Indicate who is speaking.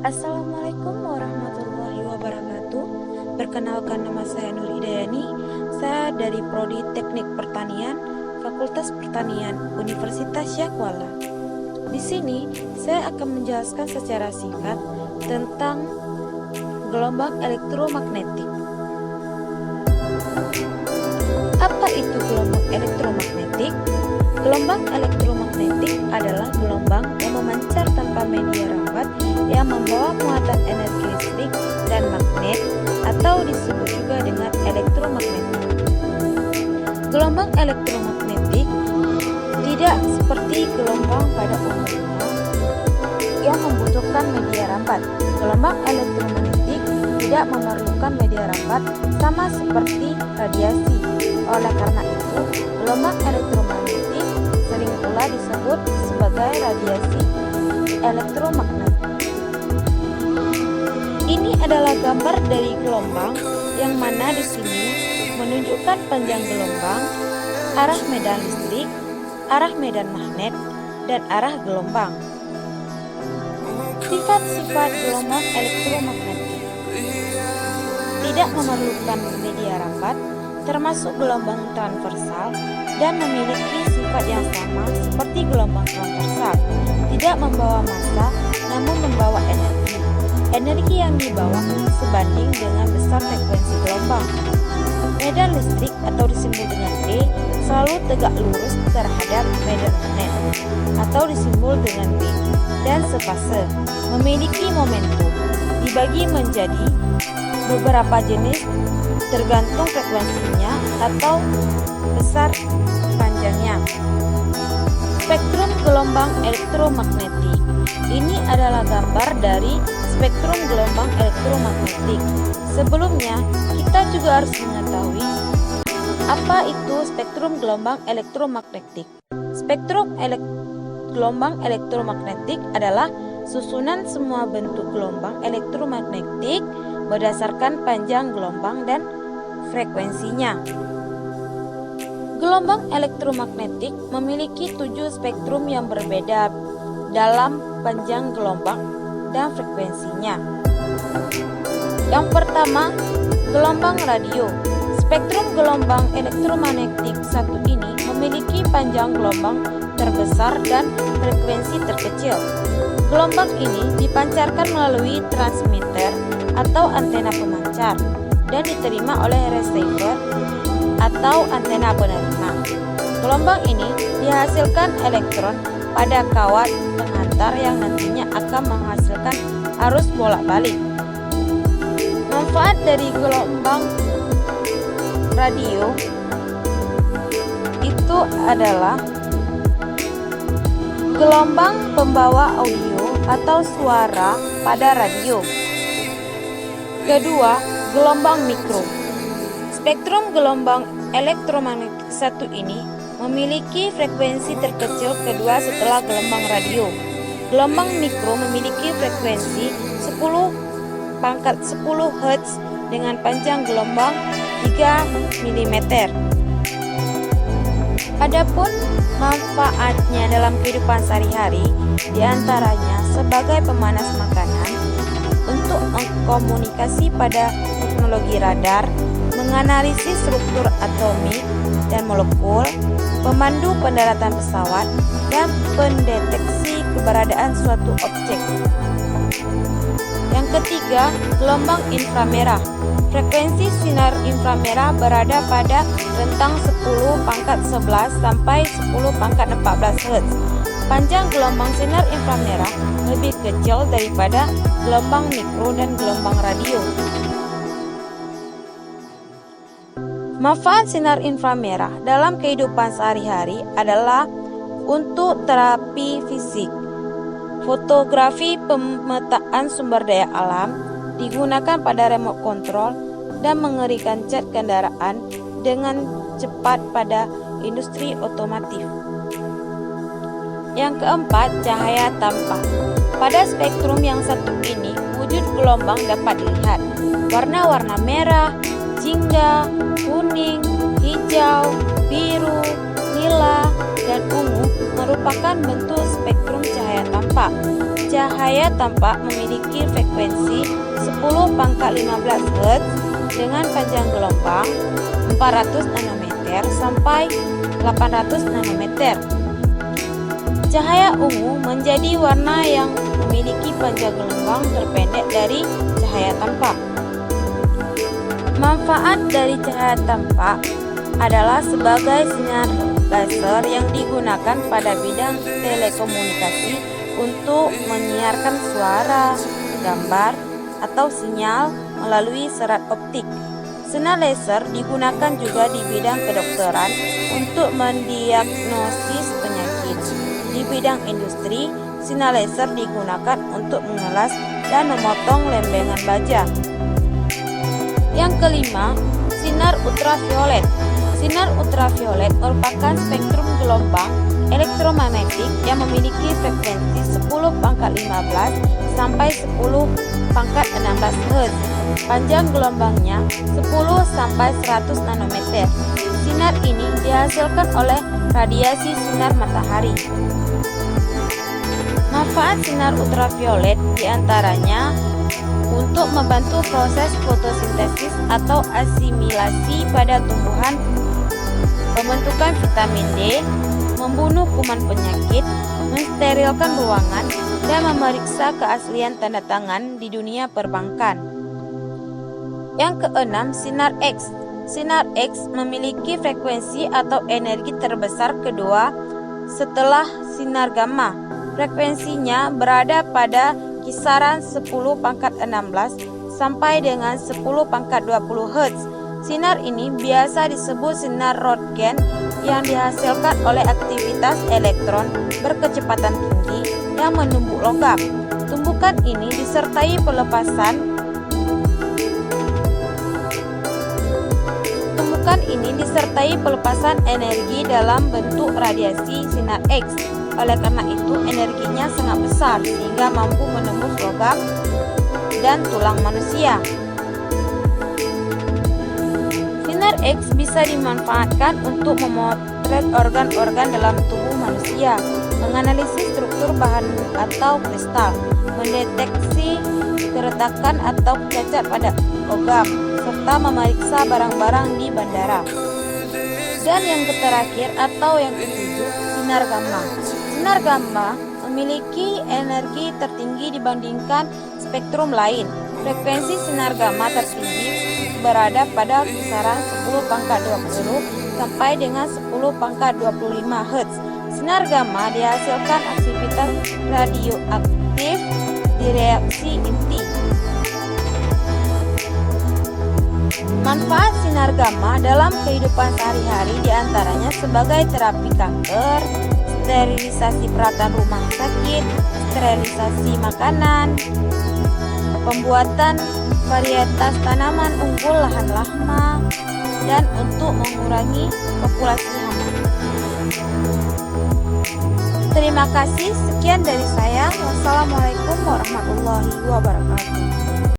Speaker 1: Assalamualaikum warahmatullahi wabarakatuh. Perkenalkan, nama saya Nur Hidayani. Saya dari Prodi Teknik Pertanian, Fakultas Pertanian, Universitas Syakuala. Di sini saya akan menjelaskan secara singkat tentang gelombang elektromagnetik. Apa itu gelombang elektromagnetik? Gelombang elektromagnetik adalah gelombang yang memancar tanpa media rambat yang membawa muatan energi listrik dan magnet, atau disebut juga dengan elektromagnetik. Gelombang elektromagnetik tidak seperti gelombang pada umumnya yang membutuhkan media rambat. Gelombang elektromagnetik tidak memerlukan media rambat sama seperti radiasi. Oleh karena itu, gelombang elektromagnetik sering pula disebut sebagai radiasi elektromagnetik. Ini adalah gambar dari gelombang yang mana di sini menunjukkan panjang gelombang, arah medan listrik, arah medan magnet, dan arah gelombang. Sifat-sifat gelombang elektromagnetik: tidak memerlukan media rambat, termasuk gelombang transversal, dan memiliki sifat yang sama seperti gelombang transversal. Tidak membawa massa, namun membawa energi. Energi yang dibawa sebanding dengan besar frekuensi gelombang. Medan listrik atau disimbol dengan E selalu tegak lurus terhadap medan magnet atau disimbol dengan B, dan sepase. Memiliki momentum. Dibagi menjadi beberapa jenis tergantung frekuensinya atau besar panjangnya. Spektrum gelombang elektromagnetik. Ini adalah gambar dari spektrum gelombang elektromagnetik. Sebelumnya, kita juga harus mengetahui apa itu spektrum gelombang elektromagnetik. Spektrum gelombang elektromagnetik adalah susunan semua bentuk gelombang elektromagnetik berdasarkan panjang gelombang dan frekuensinya. Gelombang elektromagnetik memiliki 7 spektrum yang berbeda dalam panjang gelombang dan frekuensinya. Yang pertama, gelombang radio. Spektrum gelombang elektromagnetik satu ini memiliki panjang gelombang terbesar dan frekuensi terkecil. Gelombang ini dipancarkan melalui transmitter atau antena pemancar dan diterima oleh receiver atau antena penerima. Gelombang ini dihasilkan elektron pada kawat pengantar yang nantinya akan menghasilkan arus bolak-balik. Manfaat dari gelombang radio itu adalah gelombang pembawa audio atau suara pada radio. Kedua, gelombang mikro. Spektrum gelombang elektromagnetik satu ini memiliki frekuensi terkecil kedua setelah gelombang radio. Gelombang mikro memiliki frekuensi 10 Hz dengan panjang gelombang 3 mm. Adapun manfaatnya dalam kehidupan sehari-hari diantaranya sebagai pemanas makanan, untuk mengkomunikasi pada teknologi radar, menganalisis struktur atomik dan molekul, pemandu pendaratan pesawat, dan pendeteksi keberadaan suatu objek. Yang ketiga, gelombang inframerah. Frekuensi sinar inframerah berada pada rentang 10⁻11 sampai 10⁻14 Hz. Panjang gelombang sinar inframerah lebih kecil daripada gelombang mikro dan gelombang radio. Manfaat sinar inframerah dalam kehidupan sehari-hari adalah untuk terapi fisik, fotografi, pemetaan sumber daya alam, digunakan pada remote control, dan mengeringkan cat kendaraan dengan cepat pada industri otomotif. Yang keempat, cahaya tampak. Pada spektrum yang satu ini, wujud gelombang dapat dilihat. Warna-warna merah, jingga, kuning, hijau, biru, nila, dan ungu merupakan bentuk spektrum cahaya tampak. Cahaya tampak memiliki frekuensi 10⁻15 Hz dengan panjang gelombang 400 nanometer sampai 800 nanometer. Cahaya ungu menjadi warna yang memiliki panjang gelombang terpendek dari cahaya tampak. Manfaat dari cahaya tampak adalah sebagai sinar laser yang digunakan pada bidang telekomunikasi untuk menyiarkan suara, gambar, atau sinyal melalui serat optik. Sinar laser digunakan juga di bidang kedokteran untuk mendiagnosis penyakit. Di bidang industri, sinar laser digunakan untuk mengelas dan memotong lembengan baja. Yang kelima, sinar ultraviolet. Sinar ultraviolet merupakan spektrum gelombang elektromagnetik yang memiliki frekuensi 10⁻15 sampai 10⁻16 Hz. Panjang gelombangnya 10 sampai 100 nanometer. Sinar ini dihasilkan oleh radiasi sinar matahari. Manfaat sinar ultraviolet diantaranya untuk membantu proses fotosintesis atau asimilasi pada tumbuhan, pembentukan vitamin D, membunuh kuman penyakit, mensterilkan ruangan, dan memeriksa keaslian tanda tangan di dunia perbankan. Yang keenam, sinar X. Sinar X memiliki frekuensi atau energi terbesar kedua setelah sinar gamma. Frekuensinya berada pada kisaran 10⁻16 sampai dengan 10⁻20 Hz. Sinar ini biasa disebut sinar Röntgen yang dihasilkan oleh aktivitas elektron berkecepatan tinggi yang menumbuk logam. Tumbukan ini disertai pelepasan energi dalam bentuk radiasi sinar X. Oleh karena itu, energinya sangat besar sehingga mampu menembus logam dan tulang manusia. Sinar X bisa dimanfaatkan untuk memotret organ-organ dalam tubuh manusia, menganalisis struktur bahan atau kristal, mendeteksi keretakan atau cacat pada logam, serta memeriksa barang-barang di bandara. Dan yang terakhir atau yang ketujuh, sinar gamma. Sinar gamma memiliki energi tertinggi dibandingkan spektrum lain. Frekuensi sinar gamma tertinggi berada pada kisaran 10⁻20 sampai dengan 10⁻25 Hz. Sinar gamma dihasilkan aktivitas radioaktif di reaksi inti. Manfaat sinar gamma dalam kehidupan sehari-hari diantaranya sebagai terapi kanker, sterilisasi peralatan rumah sakit, sterilisasi makanan, pembuatan varietas tanaman unggul lahan lama, dan untuk mengurangi populasi hama. Terima kasih, sekian dari saya. Wassalamualaikum warahmatullahi wabarakatuh.